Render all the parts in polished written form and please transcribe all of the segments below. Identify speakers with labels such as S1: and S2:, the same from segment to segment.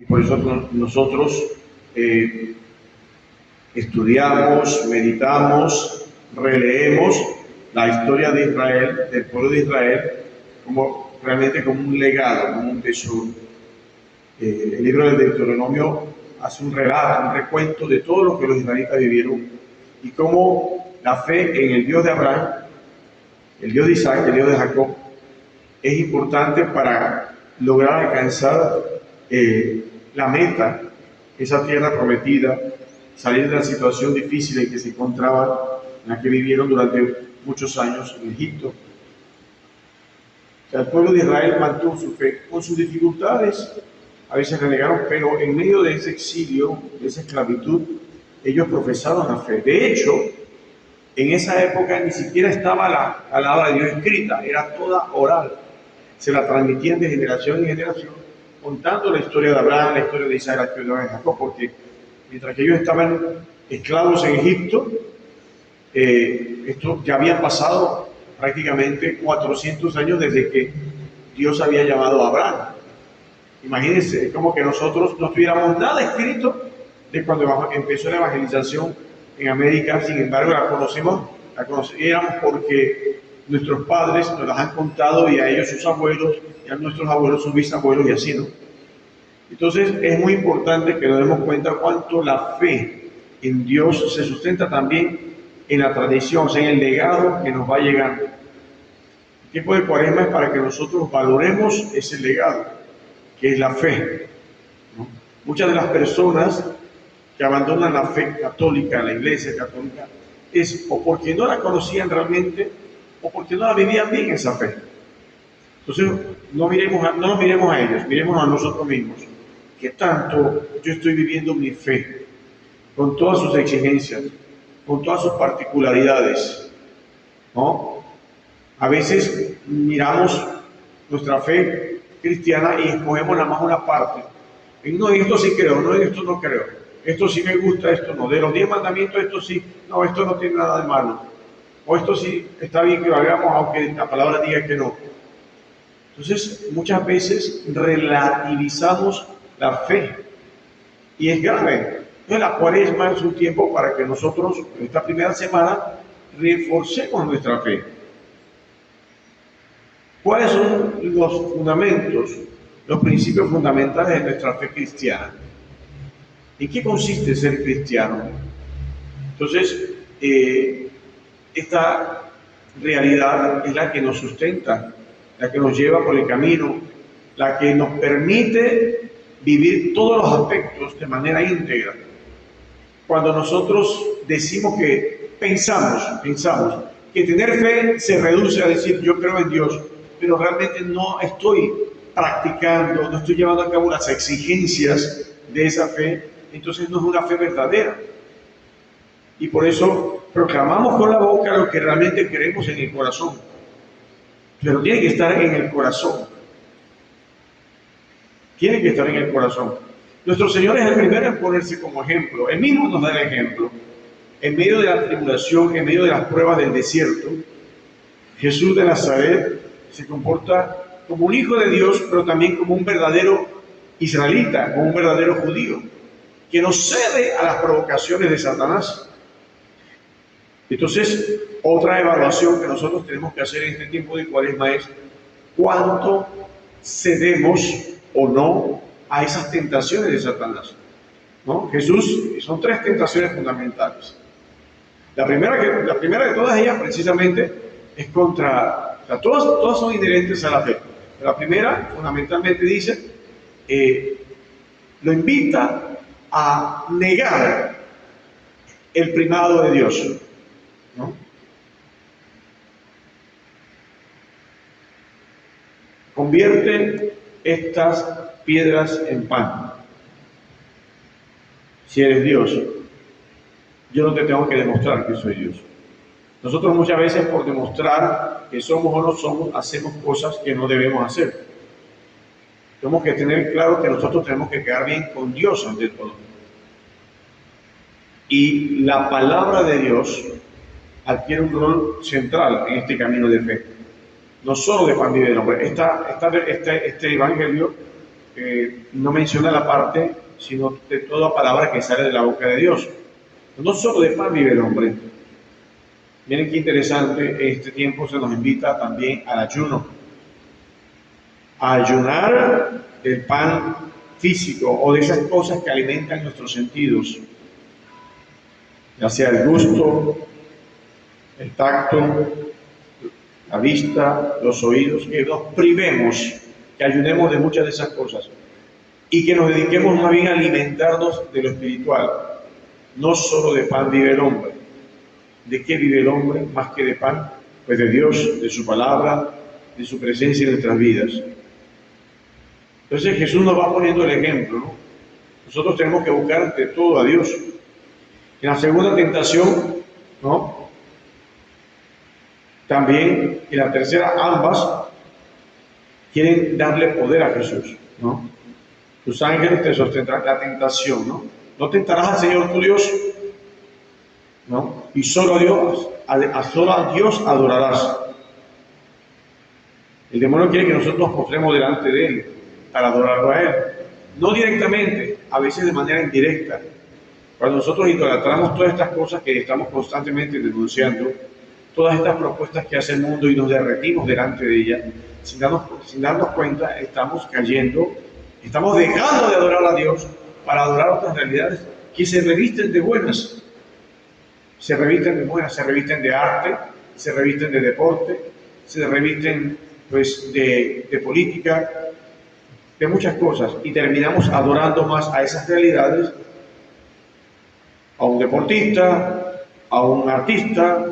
S1: Por eso nosotros eh, estudiamos, meditamos, releemos la historia de Israel, del pueblo de Israel, como realmente como un legado, como un tesoro. El libro del Deuteronomio hace un relato, un recuento de todo lo que los israelitas vivieron y cómo la fe en el Dios de Abraham, el Dios de Isaac, el Dios de Jacob, es importante para lograr alcanzar la meta, esa tierra prometida, salir de la situación difícil en que se encontraban, en la que vivieron durante muchos años en Egipto. O sea, el pueblo de Israel mantuvo su fe con sus dificultades, a veces renegaron, pero en medio de ese exilio, de esa esclavitud, ellos profesaron la fe. De hecho, en esa época ni siquiera estaba la palabra de Dios escrita, era toda oral. Se la transmitían de generación en generación, contando la historia de Abraham, la historia de Isaac, la historia de Jacob, porque mientras que ellos estaban esclavos en Egipto, esto ya había pasado prácticamente 400 años desde que Dios había llamado a Abraham. Imagínense, es como que nosotros no tuviéramos nada escrito de cuando empezó la evangelización en América. Sin embargo, la conocíamos porque nuestros padres nos las han contado, y a ellos sus abuelos, y a nuestros abuelos sus bisabuelos, y así, ¿no? Entonces es muy importante que nos demos cuenta cuánto la fe en Dios se sustenta también en la tradición, o sea, en el legado que nos va llegando. El tiempo de Cuaresma es para que nosotros valoremos ese legado, que es la fe, ¿no? Muchas de las personas que abandonan la fe católica, la iglesia católica, es o porque no la conocían realmente o porque no la vivían bien esa fe. Entonces, no nos miremos a ellos, miremos a nosotros mismos. ¿Qué tanto yo estoy viviendo mi fe? Con todas sus exigencias, con todas sus particularidades, ¿no? A veces miramos nuestra fe cristiana y escogemos nada más una parte. No, en esto sí creo, no, en esto no creo. Esto sí me gusta, esto no. De los 10 mandamientos, esto sí, no, esto no tiene nada de malo. O esto sí está bien que lo hagamos, aunque la palabra diga que no. Entonces, muchas veces relativizamos la fe y es grave. Entonces, la Cuaresma es un tiempo para que nosotros, en esta primera semana, reforcemos nuestra fe. ¿Cuáles son los fundamentos, los principios fundamentales de nuestra fe cristiana? ¿En qué consiste ser cristiano? Entonces, esta realidad es la que nos sustenta, la que nos lleva por el camino, la que nos permite vivir todos los aspectos de manera íntegra. Cuando nosotros decimos que pensamos que tener fe se reduce a decir yo creo en Dios, pero realmente no estoy practicando, no estoy llevando a cabo las exigencias de esa fe, entonces no es una fe verdadera. Y por eso proclamamos con la boca lo que realmente queremos en el corazón, pero tiene que estar en el corazón. Tiene que estar en el corazón. Nuestro Señor es el primero en ponerse como ejemplo. Él mismo nos da el ejemplo. En medio de la tribulación, en medio de las pruebas del desierto, Jesús de Nazaret se comporta como un hijo de Dios, pero también como un verdadero israelita, como un verdadero judío, que no cede a las provocaciones de Satanás. Entonces, otra evaluación que nosotros tenemos que hacer en este tiempo de Cuaresma es cuánto cedemos o no a esas tentaciones de Satanás, ¿no? Jesús, son 3 tentaciones fundamentales. La primera de todas ellas precisamente es contra, o sea, todas son inherentes a la fe. La primera fundamentalmente dice, lo invita a negar el primado de Dios, ¿no? Convierte estas piedras en pan. Si eres Dios, yo no te tengo que demostrar que soy Dios. Nosotros muchas veces, por demostrar que somos o no somos, hacemos cosas que no debemos hacer. Tenemos que tener claro que nosotros tenemos que quedar bien con Dios ante todo. Y la palabra de Dios adquiere un rol central en este camino de fe. No solo de pan vive el hombre. Este evangelio no menciona la parte, sino de toda palabra que sale de la boca de Dios. No solo de pan vive el hombre. Miren qué interesante, este tiempo se nos invita también al ayuno. A ayunar del pan físico o de esas cosas que alimentan nuestros sentidos, ya sea el gusto, el tacto, la vista, los oídos, que nos privemos, que ayunemos de muchas de esas cosas y que nos dediquemos más bien a alimentarnos de lo espiritual. No solo de pan vive el hombre. ¿De qué vive el hombre más que de pan? Pues de Dios, de su palabra, de su presencia en nuestras vidas. Entonces Jesús nos va poniendo el ejemplo, ¿no? Nosotros tenemos que buscar de todo a Dios. En la segunda tentación, ¿no? También en la tercera, ambas quieren darle poder a Jesús, ¿no? Tus ángeles te sostendrán la tentación, ¿no? No tentarás al Señor tu Dios, ¿no? Y solo a Dios adorarás. El demonio quiere que nosotros nos postremos delante de Él para adorarlo a Él. No directamente, a veces de manera indirecta. Cuando nosotros idolatramos todas estas cosas que estamos constantemente denunciando, todas estas propuestas que hace el mundo y nos derretimos delante de ellas, sin darnos cuenta, estamos cayendo, estamos dejando de adorar a Dios para adorar otras realidades que se revisten de buenas. Se revisten de buenas, se revisten de arte, se revisten de deporte, se revisten pues de política, de muchas cosas, y terminamos adorando más a esas realidades, a un deportista, a un artista,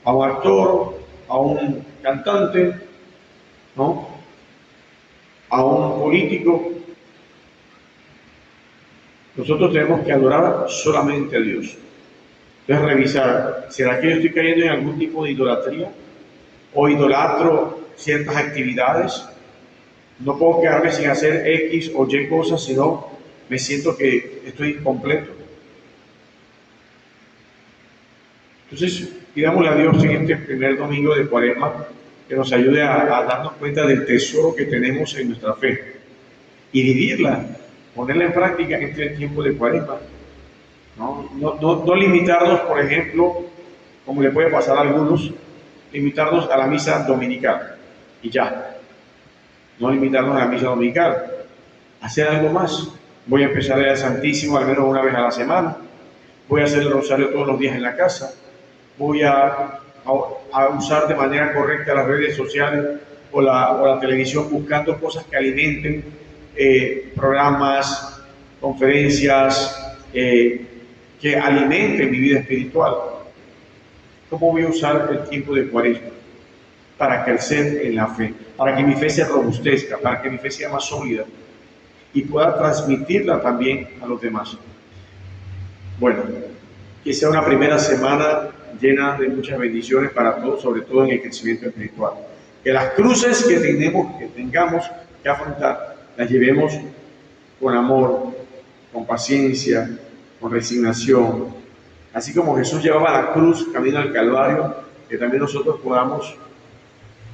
S1: a un actor, a un cantante, ¿no? A un político. Nosotros tenemos que adorar solamente a Dios. Entonces revisar, ¿será que yo estoy cayendo en algún tipo de idolatría? ¿O idolatro ciertas actividades? No puedo quedarme sin hacer X o Y cosas, sino me siento que estoy incompleto. Entonces, pidámosle a Dios en este primer domingo de Cuaresma que nos ayude a darnos cuenta del tesoro que tenemos en nuestra fe y vivirla, ponerla en práctica en este tiempo de Cuaresma. No limitarnos, por ejemplo, como le puede pasar a algunos, limitarnos a la misa dominical y ya. No limitarnos a la misa dominical, hacer algo más. Voy a empezar a ir al Santísimo al menos una vez a la semana, voy a hacer el rosario todos los días en la casa, voy a usar de manera correcta las redes sociales o la televisión buscando cosas que alimenten, programas, conferencias, que alimenten mi vida espiritual. ¿Cómo voy a usar el tiempo de Cuaresma? Para crecer en la fe, para que mi fe se robustezca, para que mi fe sea más sólida y pueda transmitirla también a los demás. Bueno, que sea una primera semana llena de muchas bendiciones para todos, sobre todo en el crecimiento espiritual. Que las cruces que tengamos que afrontar, las llevemos con amor, con paciencia, con resignación. Así como Jesús llevaba la cruz camino al Calvario, que también nosotros podamos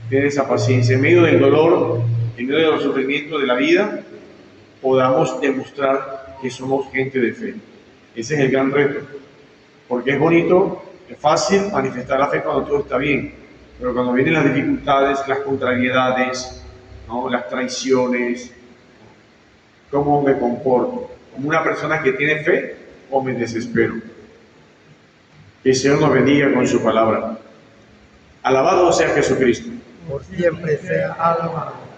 S1: tener esa paciencia. En medio del dolor, en medio de los sufrimientos de la vida, podamos demostrar que somos gente de fe. Ese es el gran reto. Porque es bonito, es fácil manifestar la fe cuando todo está bien, pero cuando vienen las dificultades, las contrariedades, ¿no? Las traiciones, ¿cómo me comporto? ¿Como una persona que tiene fe o me desespero? Que el Señor nos bendiga con su palabra. Alabado sea Jesucristo.
S2: Por siempre sea alabado.